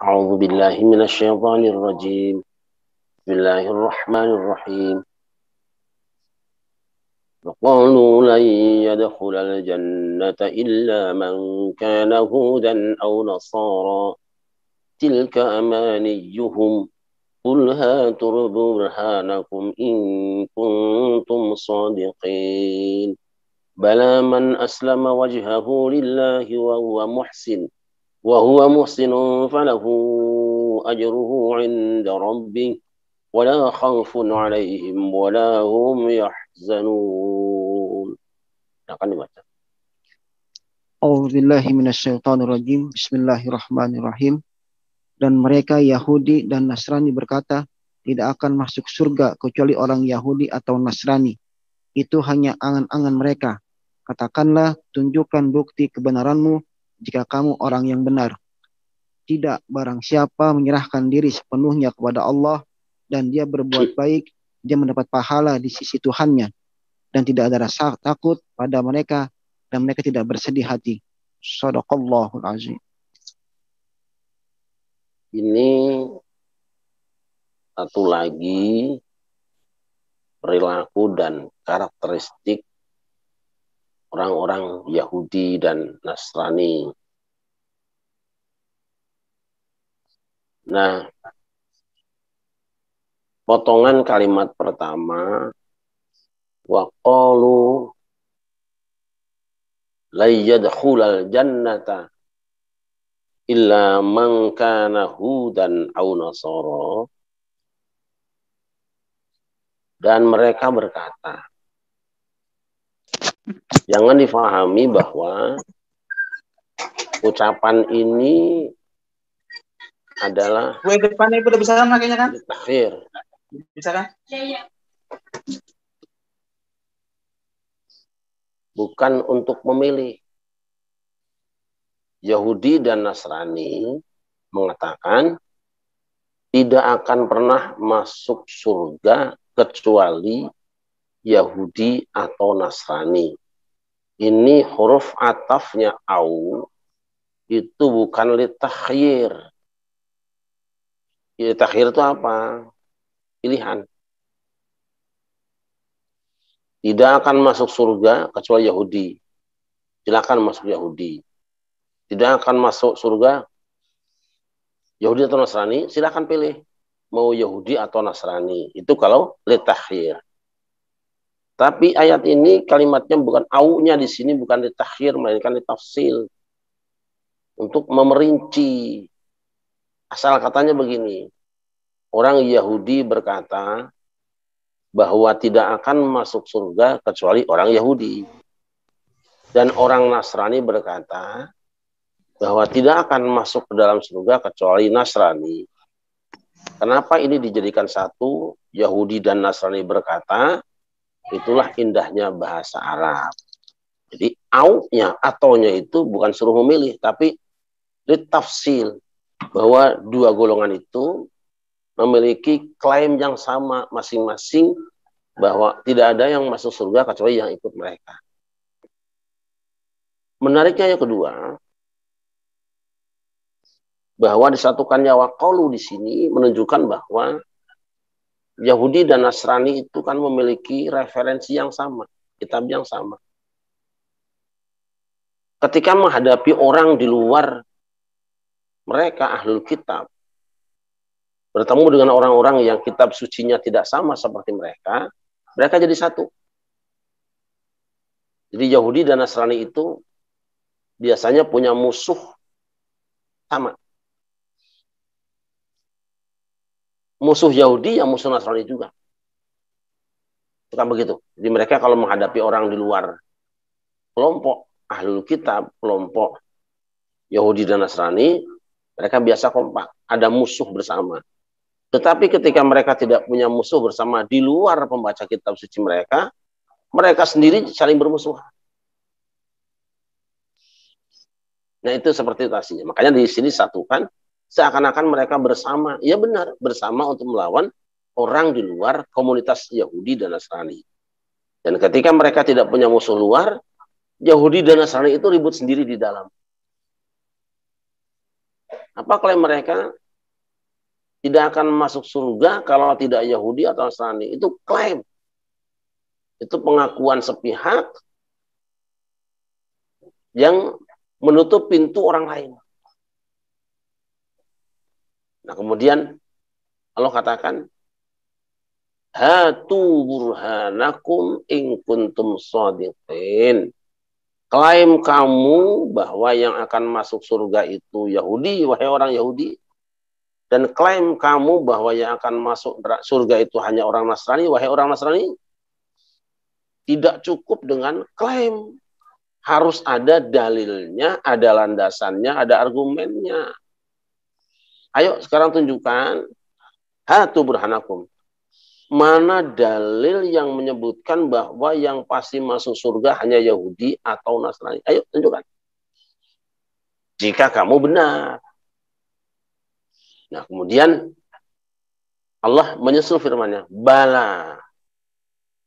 أعوذ بالله من الشيطان الرجيم. بسم الله الرحمن الرحيم. وقالوا لن يدخل الجنة إلا من كان هودا أو نصارى تلك أمانيهم قل هاتوا برهانكم إن كنتم صادقين بلى من أسلم وجهه لله وهو محسن فله أجره عند ربه ولا خوف عليهم ولا هم يحزنون. Akan dibaca. A'udzubillahi minasyaitonirrajim. Bismillahirrahmanirrahim. Dan mereka Yahudi dan Nasrani berkata, tidak akan masuk surga kecuali orang Yahudi atau Nasrani. Itu hanya angan-angan mereka. Katakanlah, tunjukkan bukti kebenaranmu jika kamu orang yang benar. Tidak, barang siapa menyerahkan diri sepenuhnya kepada Allah dan dia berbuat baik, dia mendapat pahala di sisi Tuhannya. Dan tidak ada rasa takut pada mereka dan mereka tidak bersedih hati. Shadaqallahul azim. Ini satu lagi perilaku dan karakteristik orang-orang Yahudi dan Nasrani. Nah, potongan kalimat pertama, waqalu la yadkhulal jannata illa man kana hudan aw nasara. Dan mereka berkata, jangan difahami bahwa ucapan ini adalah gue depannya udah bisa kan makanya kan? takhir. Bisa kan? Iya. Bukan untuk memilih. Yahudi dan Nasrani mengatakan tidak akan pernah masuk surga kecuali Yahudi atau Nasrani. Ini huruf atafnya au itu bukan litakhyir. Litakhyir itu apa? Pilihan. Tidak akan masuk surga kecuali Yahudi. Silakan masuk Yahudi. Tidak akan masuk surga Yahudi atau Nasrani, silakan pilih mau Yahudi atau Nasrani. Itu kalau litakhyir. Tapi ayat ini kalimatnya bukan au-nya di sini bukan litakhyir melainkan litafsil. Untuk memerinci. Asal katanya begini. Orang Yahudi berkata bahwa tidak akan masuk surga kecuali orang Yahudi. Dan orang Nasrani berkata bahwa tidak akan masuk ke dalam surga kecuali Nasrani. Kenapa ini dijadikan satu? Yahudi dan Nasrani berkata, itulah indahnya bahasa Arab. Jadi au-nya, atau-nya itu bukan suruh memilih, tapi ditafsil. Bahwa dua golongan itu memiliki klaim yang sama masing-masing bahwa tidak ada yang masuk surga kecuali yang ikut mereka. Menariknya yang kedua, bahwa disatukannya waqalu di sini menunjukkan bahwa Yahudi dan Nasrani itu kan memiliki referensi yang sama, kitab yang sama. Ketika menghadapi orang di luar mereka ahlul kitab, bertemu dengan orang-orang yang kitab sucinya tidak sama seperti mereka, mereka jadi satu. Jadi Yahudi dan Nasrani itu biasanya punya musuh sama. Musuh Yahudi yang musuh Nasrani juga. Itu kan begitu. Jadi mereka kalau menghadapi orang di luar kelompok ahlul kitab, kelompok Yahudi dan Nasrani, mereka biasa kompak. Ada musuh bersama. Tetapi ketika mereka tidak punya musuh bersama di luar pembaca kitab suci mereka, mereka sendiri saling bermusuhan. Nah itu seperti itu aslinya. Makanya di sini satukan, seakan-akan mereka bersama. Ya benar, bersama untuk melawan orang di luar komunitas Yahudi dan Nasrani. Dan ketika mereka tidak punya musuh luar, Yahudi dan Nasrani itu ribut sendiri di dalam. Apa klaim mereka? Tidak akan masuk surga kalau tidak Yahudi atau Nasrani. Itu klaim. Itu pengakuan sepihak yang menutup pintu orang lain. Nah, kemudian Allah katakan, hatu burhanakum in kuntum shadiqin. Klaim kamu bahwa yang akan masuk surga itu Yahudi, wahai orang Yahudi. Dan klaim kamu bahwa yang akan masuk surga itu hanya orang Nasrani, wahai orang Nasrani. Tidak cukup dengan klaim. Harus ada dalilnya, ada landasannya, ada argumennya. Ayo sekarang tunjukkan. Hatu burhanakum. Mana dalil yang menyebutkan bahwa yang pasti masuk surga hanya Yahudi atau Nasrani? Ayo tunjukkan. Jika kamu benar. Nah, kemudian Allah menyusul firman-Nya, bala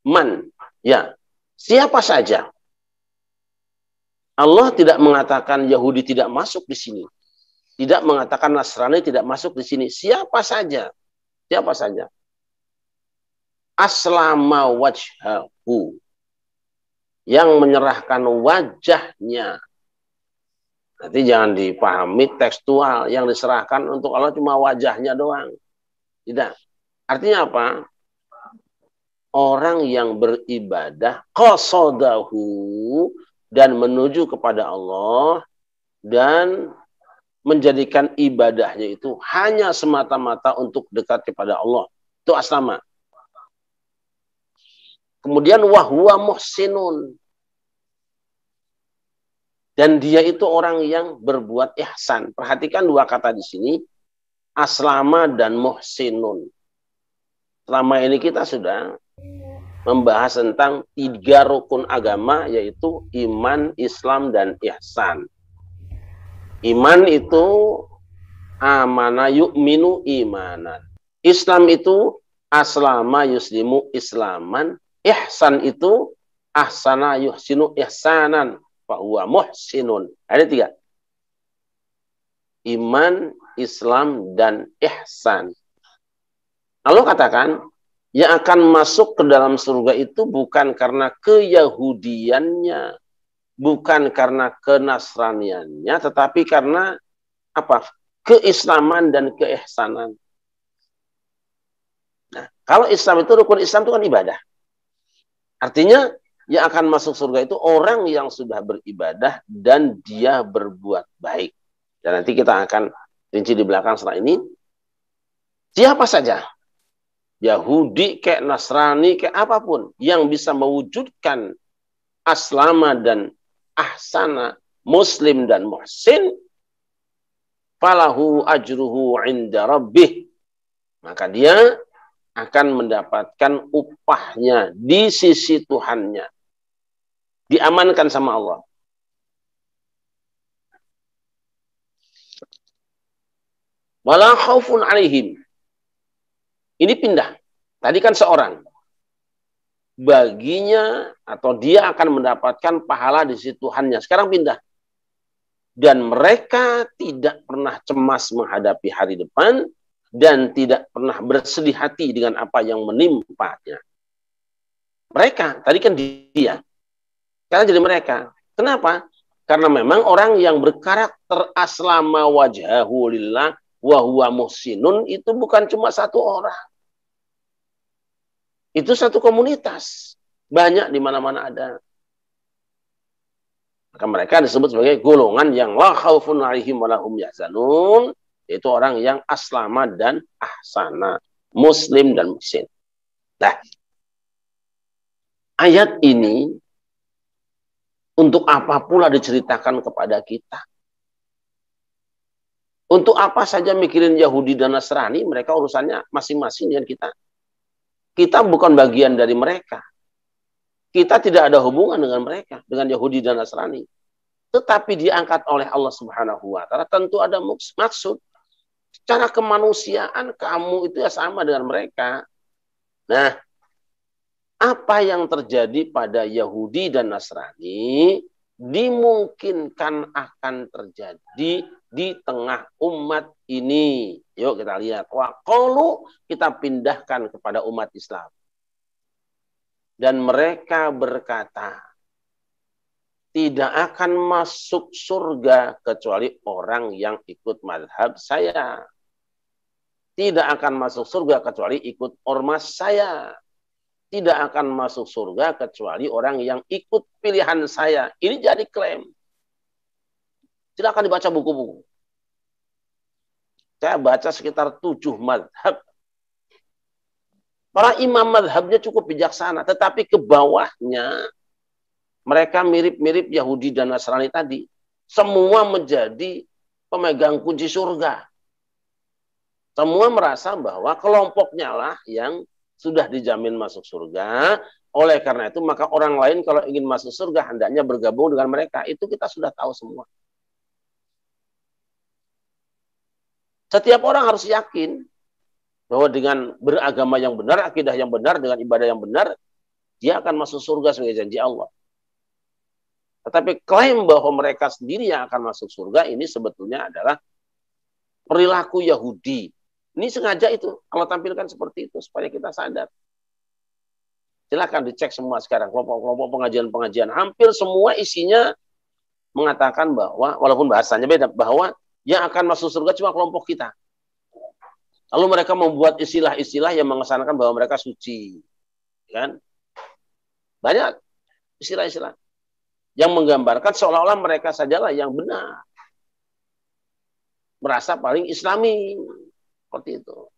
man, ya, siapa saja. Allah tidak mengatakan Yahudi tidak masuk di sini. Tidak mengatakan Nasrani tidak masuk di sini. Siapa saja. Siapa saja. Aslama wajhahu. Yang menyerahkan wajahnya. Nanti jangan dipahami tekstual. Yang diserahkan untuk Allah cuma wajahnya doang. Tidak. Artinya apa? Orang yang beribadah qasadahu dan menuju kepada Allah dan menjadikan ibadahnya itu hanya semata-mata untuk dekat kepada Allah. Itu aslama. Kemudian wahwa muhsinun. Dan dia itu orang yang berbuat ihsan. Perhatikan dua kata di sini. Aslama dan muhsinun. Selama ini kita sudah membahas tentang 3 rukun agama, yaitu iman, Islam, dan ihsan. Iman itu amana yu'minu imanan. Islam itu aslama yuslimu islaman. Ihsan itu ahsana yuhsinu ihsanan. Fahuwa muhsinun. Ada 3. Iman, Islam, dan ihsan. Allah katakan, yang akan masuk ke dalam surga itu bukan karena keyahudiannya, bukan karena kenasraniannya, tetapi karena apa? Keislaman dan keihsanan. Nah, kalau Islam itu, rukun Islam itu kan ibadah. Artinya, yang akan masuk surga itu orang yang sudah beribadah dan dia berbuat baik. Dan nanti kita akan rinci di belakang setelah ini. Siapa saja, Yahudi, kayak Nasrani, kayak apapun, yang bisa mewujudkan aslama dan ahsana, muslim dan muhsin, falahu ajruhu inda rabbih. Maka dia akan mendapatkan upahnya di sisi Tuhannya. Diamankan sama Allah. Wala khaufun alaihim. Ini pindah. Tadi kan seorang. Baginya atau dia akan mendapatkan pahala di sisi Tuhannya. Sekarang pindah. Dan mereka tidak pernah cemas menghadapi hari depan dan tidak pernah bersedih hati dengan apa yang menimpanya. Mereka, tadi kan dia. Sekarang jadi mereka. Kenapa? Karena memang orang yang berkarakter aslama wajhahu lillah wa huwa muhsinun itu bukan cuma satu orang. Itu satu komunitas. Banyak di mana-mana ada. Maka mereka disebut sebagai golongan yang la khaufun alaihim wa lahum yahzanun, yaitu orang yang aslama dan ahsana, muslim dan muhsin. Nah, ayat ini untuk apa pula diceritakan kepada kita? Untuk apa saja mikirin Yahudi dan Nasrani, mereka urusannya masing-masing dengan kita. Kita bukan bagian dari mereka. Kita tidak ada hubungan dengan mereka, dengan Yahudi dan Nasrani. Tetapi diangkat oleh Allah Subhanahu wa Ta'ala, tentu ada maksud. Secara kemanusiaan kamu itu ya sama dengan mereka. Nah, apa yang terjadi pada Yahudi dan Nasrani dimungkinkan akan terjadi di tengah umat ini. Yuk kita lihat. Waqalu, kita pindahkan kepada umat Islam. Dan mereka berkata, tidak akan masuk surga kecuali orang yang ikut mazhab saya. Tidak akan masuk surga kecuali ikut ormas saya. Tidak akan masuk surga kecuali orang yang ikut pilihan saya. Ini jadi klaim. Silakan dibaca buku-buku. Saya baca sekitar 7 mazhab. Para imam mazhabnya cukup bijaksana, tetapi ke bawahnya mereka mirip-mirip Yahudi dan Nasrani tadi. Semua menjadi pemegang kunci surga. Semua merasa bahwa kelompoknya lah yang sudah dijamin masuk surga. Oleh karena itu, maka orang lain kalau ingin masuk surga, hendaknya bergabung dengan mereka. Itu kita sudah tahu semua. Setiap orang harus yakin bahwa dengan beragama yang benar, akidah yang benar, dengan ibadah yang benar, dia akan masuk surga sebagai janji Allah. Tetapi klaim bahwa mereka sendiri yang akan masuk surga ini sebetulnya adalah perilaku Yahudi. Ini sengaja itu, Allah tampilkan seperti itu supaya kita sadar. Silakan dicek semua sekarang, kelompok-kelompok pengajian-pengajian. Hampir semua isinya mengatakan bahwa, walaupun bahasanya beda, bahwa yang akan masuk surga cuma kelompok kita. Lalu mereka membuat istilah-istilah yang mengesankan bahwa mereka suci. Kan? Banyak istilah-istilah yang menggambarkan seolah-olah mereka sajalah yang benar. Merasa paling islami. Seperti itu.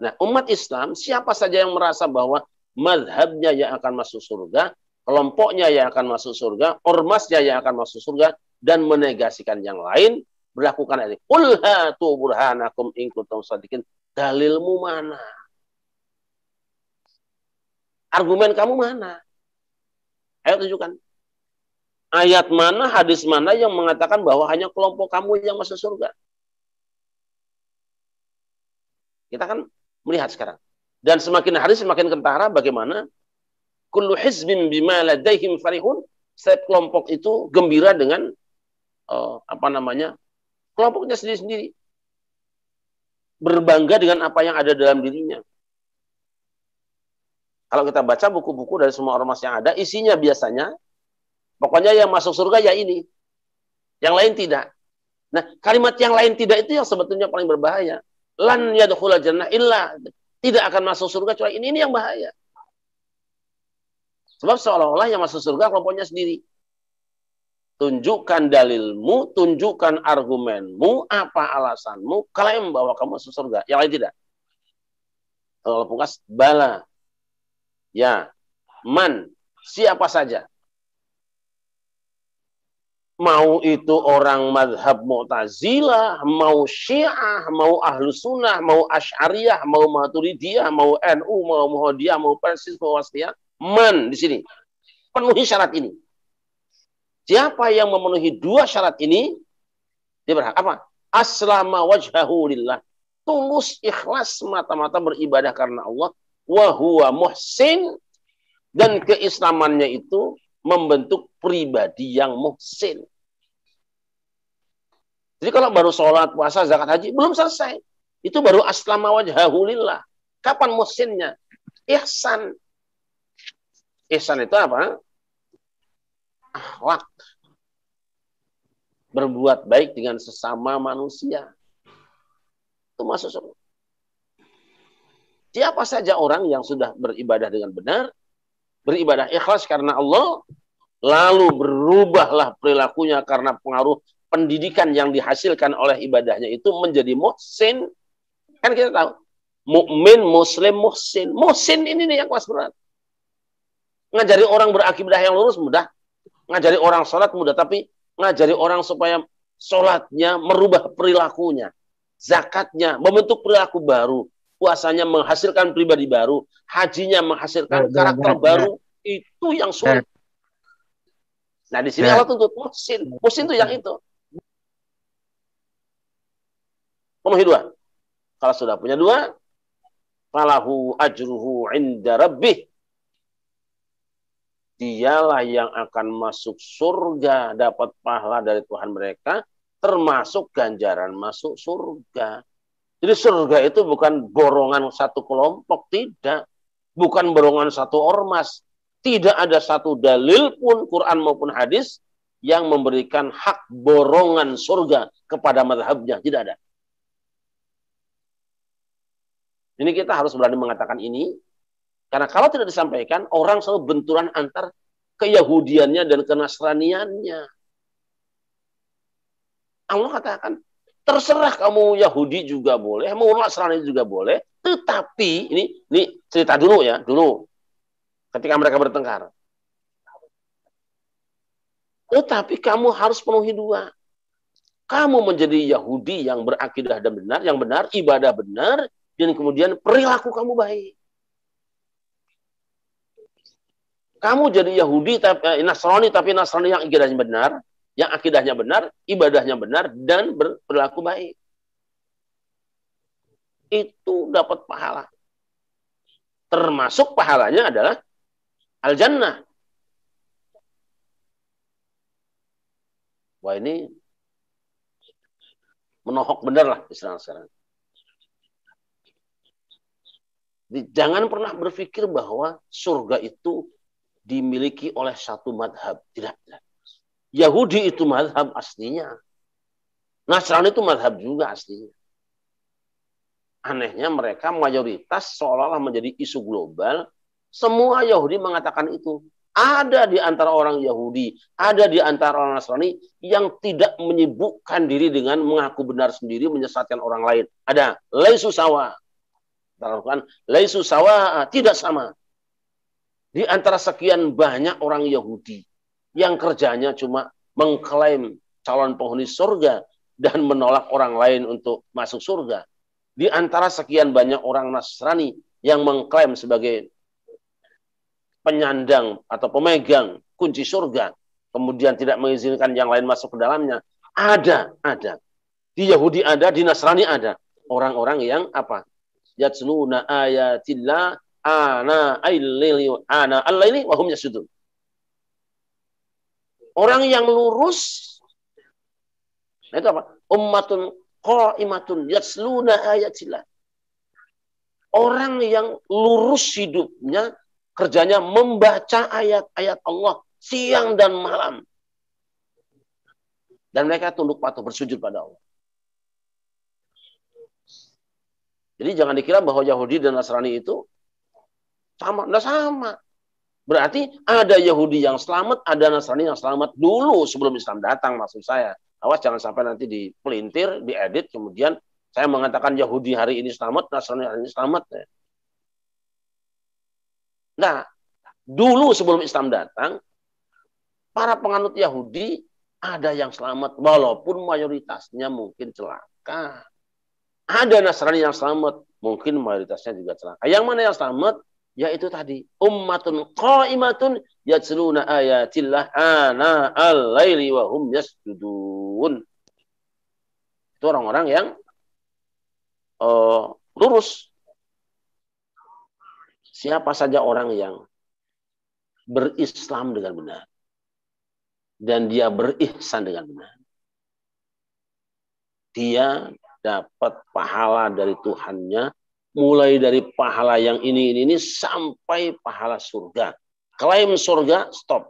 Nah, umat Islam, siapa saja yang merasa bahwa mazhabnya yang akan masuk surga, kelompoknya yang akan masuk surga, ormasnya yang akan masuk surga, dan menegasikan yang lain, berlakukan ini. Qul hatu burhanakum in kuntum shadiqin. Dalilmu mana? Argumen kamu mana? Ayo tunjukkan. Ayat mana, hadis mana yang mengatakan bahwa hanya kelompok kamu yang masuk surga? Kita kan melihat sekarang. Dan semakin hari semakin kentara bagaimana kullu hizbin bima ladaihim farihun. Setiap kelompok itu gembira dengan kelompoknya sendiri-sendiri. Berbangga dengan apa yang ada dalam dirinya. Kalau kita baca buku-buku dari semua ormas yang ada, isinya biasanya, pokoknya yang masuk surga ya ini. Yang lain tidak. Nah, kalimat yang lain tidak itu yang sebetulnya paling berbahaya. Lan yadkhulul jannah illa. Tidak akan masuk surga kecuali ini yang bahaya. Sebab seolah-olah yang masuk surga kelompoknya sendiri. Tunjukkan dalilmu, tunjukkan argumenmu, apa alasanmu, klaim bahwa kamu masuk surga. Yang lain tidak. Kalau pungkas, bala. Ya, man, siapa saja. Mau itu orang madhab Mu'tazilah, mau Syiah, mau Ahlus Sunnah, mau Asy'ariyah, mau Maturidiyah, mau NU, mau Muhammadiyah, mau Persis, mau Wasatiyah. Man di sini. Penuhi syarat ini. Siapa yang memenuhi 2 syarat ini, dia berhak apa? Aslama wajhahu lillah. Tulus ikhlas mata-mata beribadah karena Allah. Wa huwa muhsin. Dan keislamannya itu membentuk pribadi yang muhsin. Jadi kalau baru sholat, puasa, zakat, haji, belum selesai. Itu baru aslama wajhahu lillah. Kapan muhsinnya? Ihsan. Ihsan itu apa? Akhlak. Berbuat baik dengan sesama manusia. Itu masuk surga. Siapa saja orang yang sudah beribadah dengan benar, beribadah ikhlas karena Allah, lalu berubahlah perilakunya karena pengaruh pendidikan yang dihasilkan oleh ibadahnya itu menjadi muhsin. Kan kita tahu, mukmin, muslim, muhsin. Muhsin ini nih yang kelas berat. Ngajari orang berakidah yang lurus mudah, ngajari orang sholat mudah, tapi ngajari orang supaya sholatnya merubah perilakunya, zakatnya membentuk perilaku baru, puasanya menghasilkan pribadi baru, hajinya menghasilkan karakter baru, itu yang sulit. Nah di sini Allah tuntut muhsin. Muhsin itu yang itu. Penuhi 2. Kalau sudah punya 2, falahu ajruhu inda rabbih. Dialah yang akan masuk surga, dapat pahala dari Tuhan mereka termasuk ganjaran masuk surga. Jadi surga itu bukan borongan satu kelompok, tidak. Bukan borongan satu ormas. Tidak ada satu dalil pun, Quran maupun hadis, yang memberikan hak borongan surga kepada mazhabnya. Tidak ada. Ini kita harus berani mengatakan ini, karena kalau tidak disampaikan, orang selalu benturan antar keyahudiannya dan kenasraniannya. Allah katakan, terserah kamu Yahudi juga boleh, mau Nasrani juga boleh, tetapi ini cerita dulu ya, dulu ketika mereka bertengkar. Tetapi kamu harus penuhi dua. Kamu menjadi Yahudi yang berakidah dan benar, yang benar, ibadah benar, dan kemudian perilaku kamu baik. Kamu jadi Yahudi, Nasrani, tapi Nasrani yang ibadahnya benar, yang akidahnya benar, ibadahnya benar, dan berlaku baik. Itu dapat pahala. Termasuk pahalanya adalah al-jannah. Wah, ini menohok benar lah istilah sekarang. Jangan pernah berpikir bahwa surga itu dimiliki oleh satu madhab. Tidak. Yahudi itu madhab aslinya. Nasrani itu madhab juga aslinya. Anehnya mereka mayoritas seolah-olah menjadi isu global. Semua Yahudi mengatakan itu. Ada di antara orang Yahudi, ada di antara orang Nasrani yang tidak menyibukkan diri dengan mengaku benar sendiri, menyesatkan orang lain. Ada. Laisu sawa. Laisu sawa, tidak sama. Di antara sekian banyak orang Yahudi yang kerjanya cuma mengklaim calon penghuni surga dan menolak orang lain untuk masuk surga. Di antara sekian banyak orang Nasrani yang mengklaim sebagai penyandang atau pemegang kunci surga, kemudian tidak mengizinkan yang lain masuk ke dalamnya. Ada. Di Yahudi ada, di Nasrani ada. Orang-orang yang apa? Yatsluna ayatillah ana al-laili wa hum yasjudun. Orang yang lurus, nah itu apa? Ummatun qa'imatun yatsluna ayatillah. Orang yang lurus hidupnya, kerjanya membaca ayat-ayat Allah siang dan malam. Dan mereka tunduk patuh bersujud pada Allah. Jadi jangan dikira bahwa Yahudi dan Nasrani itu sama. Nggak sama. Berarti ada Yahudi yang selamat, ada Nasrani yang selamat dulu sebelum Islam datang, maksud saya. Awas jangan sampai nanti dipelintir, diedit, kemudian saya mengatakan Yahudi hari ini selamat, Nasrani hari ini selamat. Nah, dulu sebelum Islam datang, para penganut Yahudi ada yang selamat, walaupun mayoritasnya mungkin celaka. Ada Nasrani yang selamat, mungkin mayoritasnya juga celaka. Yang mana yang selamat? Yaitu tadi, ummatun qa'imatun yatsluna ayatillah ana al-laili wa hum yasjudun. Itu orang-orang yang lurus. Siapa saja orang yang berislam dengan benar dan dia berihsan dengan benar, dia dapat pahala dari Tuhannya, mulai dari pahala yang ini sampai pahala surga. Klaim surga, stop.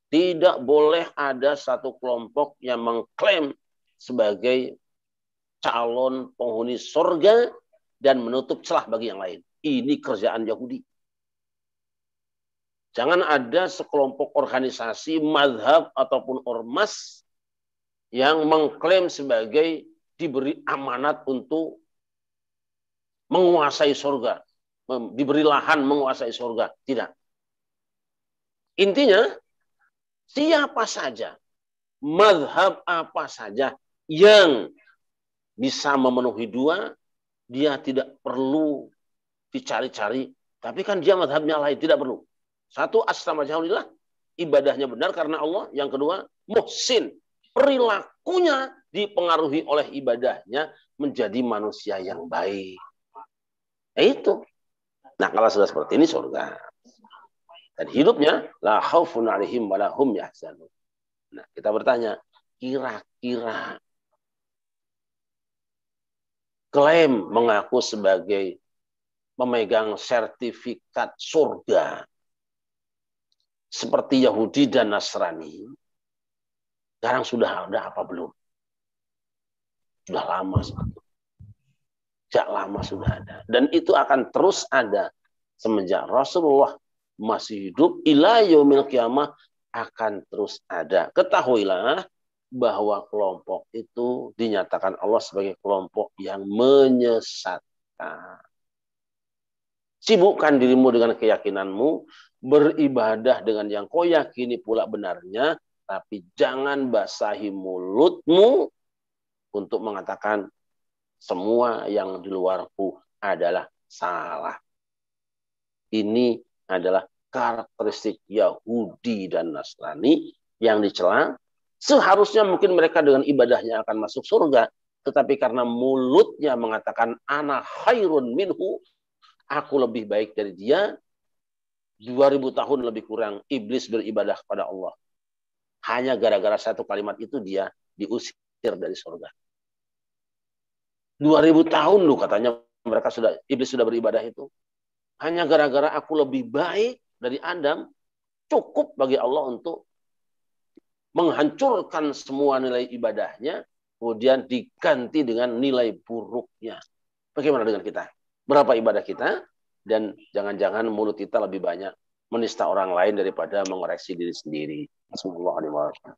Tidak boleh ada satu kelompok yang mengklaim sebagai calon penghuni surga dan menutup celah bagi yang lain. Ini kerjaan Yahudi. Jangan ada sekelompok organisasi, mazhab, ataupun ormas yang mengklaim sebagai diberi amanat untuk menguasai surga. Diberi lahan menguasai surga. Tidak. Intinya, siapa saja, mazhab apa saja yang bisa memenuhi dua, dia tidak perlu dicari-cari. Tapi kan dia mazhabnya lain, tidak perlu. Satu, aslam alhamdulillah, ibadahnya benar karena Allah. Yang kedua, muhsin. Perilakunya dipengaruhi oleh ibadahnya menjadi manusia yang baik. Itu. Nah, kalau sudah seperti ini surga. Dan hidupnya la khaufun 'alaihim wa la hum yahzanun. Nah, kita bertanya, kira-kira klaim mengaku sebagai pemegang sertifikat surga seperti Yahudi dan Nasrani, sekarang sudah ada apa belum? Sudah lama sebetulnya. Sejak lama sudah ada. Dan itu akan terus ada semenjak Rasulullah masih hidup, ila yaumil qiyamah akan terus ada. Ketahuilah bahwa kelompok itu dinyatakan Allah sebagai kelompok yang menyesatkan. Sibukkan dirimu dengan keyakinanmu, beribadah dengan yang kau yakini pula benarnya, tapi jangan basahi mulutmu untuk mengatakan semua yang di luarku adalah salah. Ini adalah karakteristik Yahudi dan Nasrani yang dicela. Seharusnya mungkin mereka dengan ibadahnya akan masuk surga, tetapi karena mulutnya mengatakan ana khairun minhu, aku lebih baik dari dia, 2000 tahun lebih kurang iblis beribadah kepada Allah. Hanya gara-gara satu kalimat itu dia diusir dari surga. 2000 tahun loh katanya iblis sudah beribadah itu. Hanya gara-gara aku lebih baik dari Adam, cukup bagi Allah untuk menghancurkan semua nilai ibadahnya, kemudian diganti dengan nilai buruknya. Bagaimana dengan kita? Berapa ibadah kita? Dan jangan-jangan mulut kita lebih banyak menista orang lain daripada mengoreksi diri sendiri. Bismillahirrahmanirrahim.